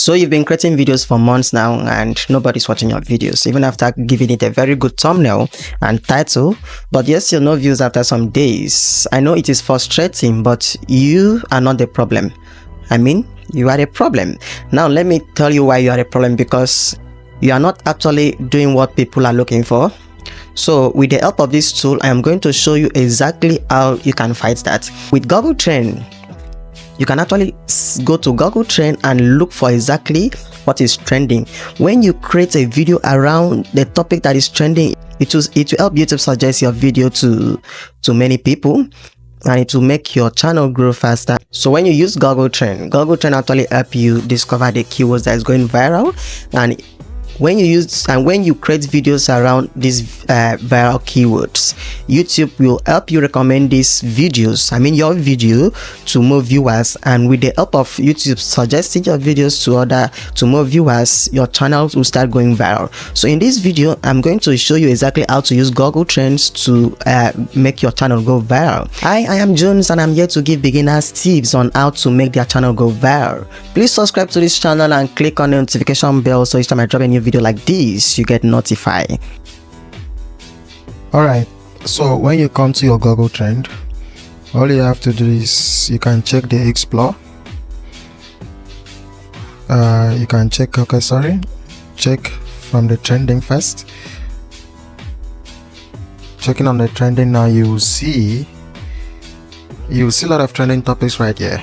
So you've been creating videos for months now and nobody's watching your videos, even after giving it a very good thumbnail and title, but yet still no views after some days. I know it is frustrating, but you are not the problem. I mean, you are the problem. Now let me tell you why you are a problem, because you are not actually doing what people are looking for. So with the help of this tool, I am going to show you exactly how you can fight that. With Google Trend, you can actually go to Google Trend and look for exactly what is trending. When you create a video around the topic that is trending, it will help YouTube suggest your video to many people, and it will make your channel grow faster. So when you use Google Trend actually help you discover the keywords that is going viral, and when you create videos around these viral keywords, YouTube will help you recommend these videos, your video, to more viewers, and with the help of YouTube suggesting your videos to more viewers, your channel will start going viral. So in this video, I'm going to show you exactly how to use Google Trends to make your channel go viral. Hi, I am Jones, and I'm here to give beginners tips on how to make their channel go viral. Please subscribe to this channel and click on the notification bell so each time I drop a new video like this, you get notified. Alright, so when you come to your Google Trend, all you have to do is you can check the Explore. You can check from the trending first. Checking on the trending now, you will see a lot of trending topics right here.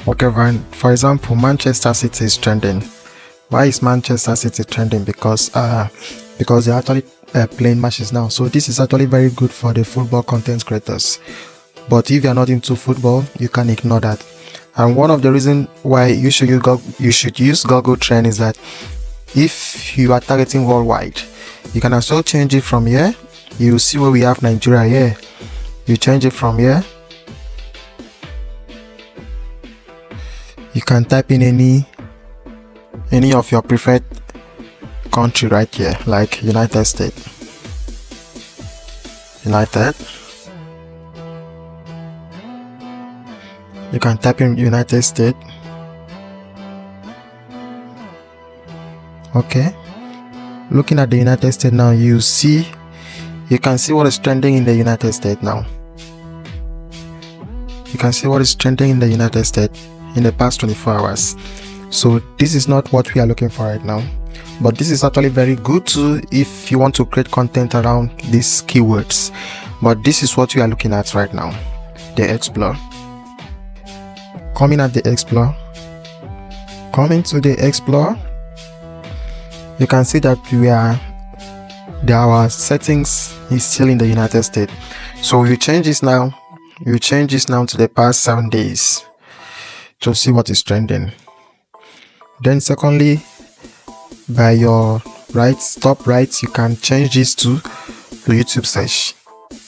Okay, for example, Manchester City is trending. Why is Manchester City trending? Because they're actually playing matches now. So this is actually very good for the football content creators. But if you're not into football, you can ignore that. And one of the reasons why you should use Google Trend is that if you are targeting worldwide, you can also change it from here. You see where we have Nigeria here. You change it from here. You can type in any of your preferred country right here, like United States. You can type in United States. Okay, looking at the United States now, you can see what is trending in the United States now. You can see what is trending in the United States in the past 24 hours. So this is not what we are looking for right now, but this is actually very good too if you want to create content around these keywords. But this is what we are looking at right now, the Explore. Coming to the Explore, you can see that our settings is still in the United States. So you change this now to the past 7 days to see what is trending. Then secondly, by your top right, you can change this to YouTube search,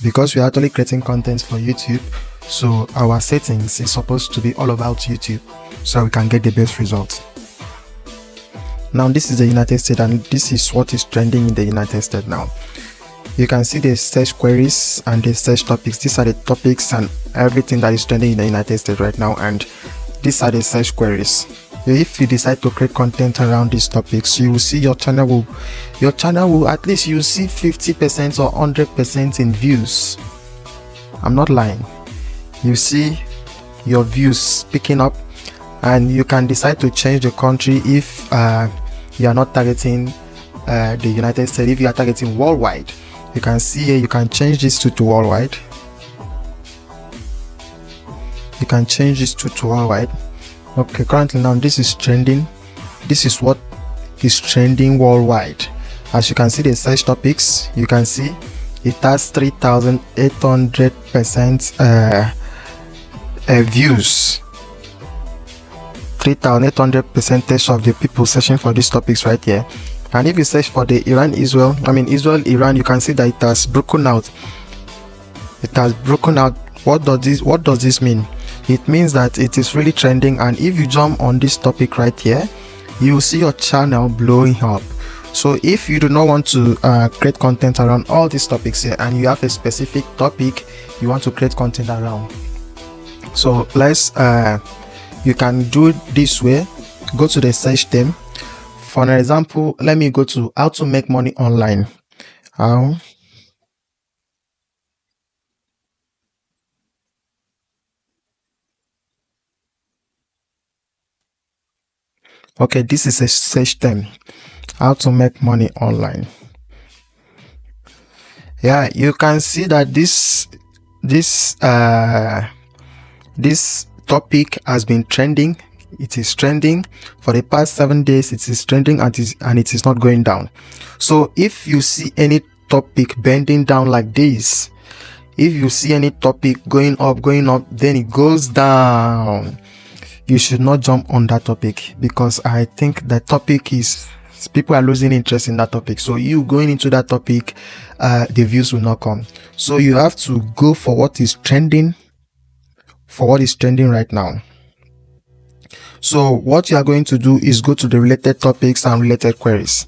because we are actually creating content for YouTube. So our settings is supposed to be all about YouTube, so we can get the best results. Now this is the United States, and this is what is trending in the United States now. You can see the search queries and the search topics. These are the topics and everything that is trending in the United States right now, and these are the search queries. If you decide to create content around these topics, you will see your channel will at least you see 50% or 100% in views. I'm not lying. You see your views picking up, and you can decide to change the country if you are not targeting the United States. If you are targeting worldwide, you can see here, you can change this to worldwide. You can change this to worldwide. Okay, currently now this is trending. This is what is trending worldwide. As you can see the search topics, you can see it has 3,800% views. 3,800% of the people searching for these topics right here. And if you search for the Israel, you can see that it has broken out. What does this mean? It means that it is really trending, and if you jump on this topic right here, you will see your channel blowing up. So if you do not want to create content around all these topics here, and you have a specific topic you want to create content around, so you can do it this way. go to the search term. For an example, let me go to how to make money online. How? Okay, this is a search term. How to make money online. Yeah, you can see that this topic has been trending. It is trending for the past 7 days. It is trending and it is not going down. So if you see any topic bending down like this, if you see any topic going up, then it goes down, you should not jump on that topic, because I think the topic is, people are losing interest in that topic. So you going into that topic, the views will not come. So you have to go for what is trending, right now. So what you are going to do is go to the related topics and related queries.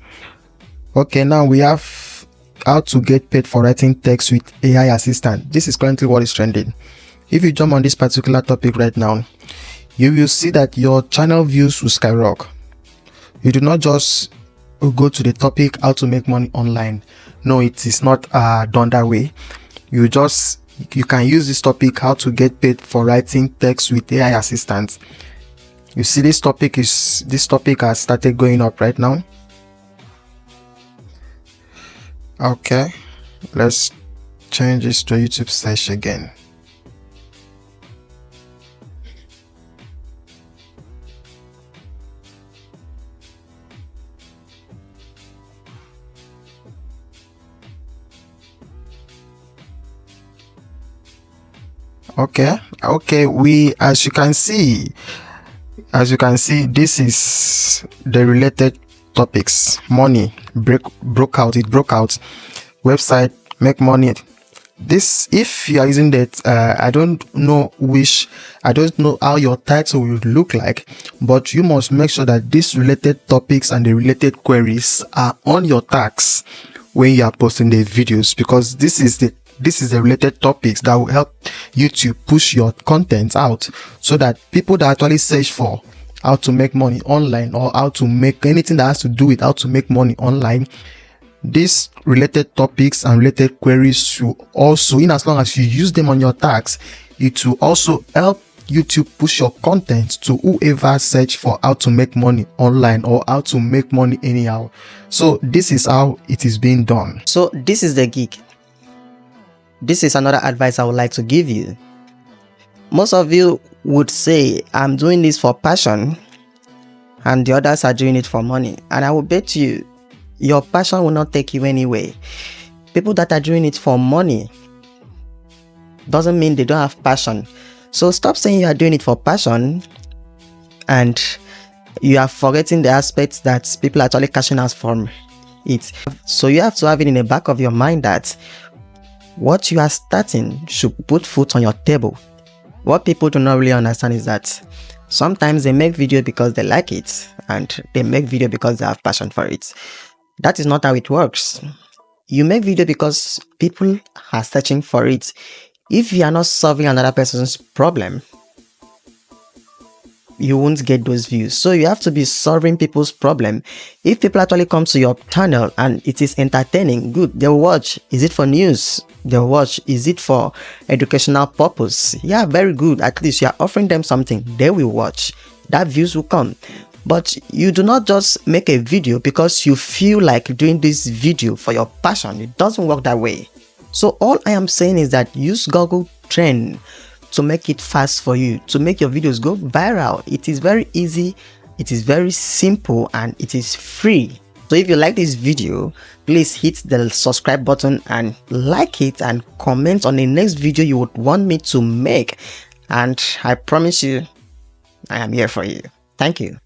Okay, now we have how to get paid for writing text with AI assistant. This is currently what is trending. If you jump on this particular topic right now, you will see that your channel views will skyrocket. You do not just go to the topic how to make money online. No, it is not done that way. You can use this topic, how to get paid for writing text with AI assistants. You see this topic has started going up right now. Okay, let's change this to YouTube search again. Okay, we, as you can see, this is the related topics. Money broke out. Website, make money. This, if you are using that, I don't know how your title will look like, but you must make sure that these related topics and the related queries are on your tags when you are posting the videos, because this is the related topics that will help you to push your content out, so that people that actually search for how to make money online, or how to make anything that has to do with how to make money online, these related topics and related queries will also, in as long as you use them on your tags, it will also help you to push your content to whoever search for how to make money online or how to make money anyhow. So this is how it is being done. So this is the gig. This is another advice I would like to give you. Most of you would say, I'm doing this for passion, and the others are doing it for money. And I will bet you, your passion will not take you anywhere. People that are doing it for money doesn't mean they don't have passion. So stop saying you are doing it for passion and you are forgetting the aspects that people are actually cashing out from it. So you have to have it in the back of your mind that what you are starting should put food on your table. What people do not really understand is that sometimes they make video because they like it, and they make video because they have passion for it. That is not how it works. You make video because people are searching for it. If you are not solving another person's problem, you won't get those views. So you have to be solving people's problem. If people actually come to your channel and it is entertaining, good, they'll watch. Is it for news? They'll watch. Is it for educational purpose? Yeah, very good. At least you are offering them something. They will watch. That views will come. But you do not just make a video because you feel like doing this video for your passion. It doesn't work that way. So all I am saying is that use Google Trend to make it fast for you, to make your videos go viral. It is very easy, it is very simple, and it is free. So if you like this video, please hit the subscribe button and like it, and comment on the next video you would want me to make. And I promise you, I am here for you. Thank you.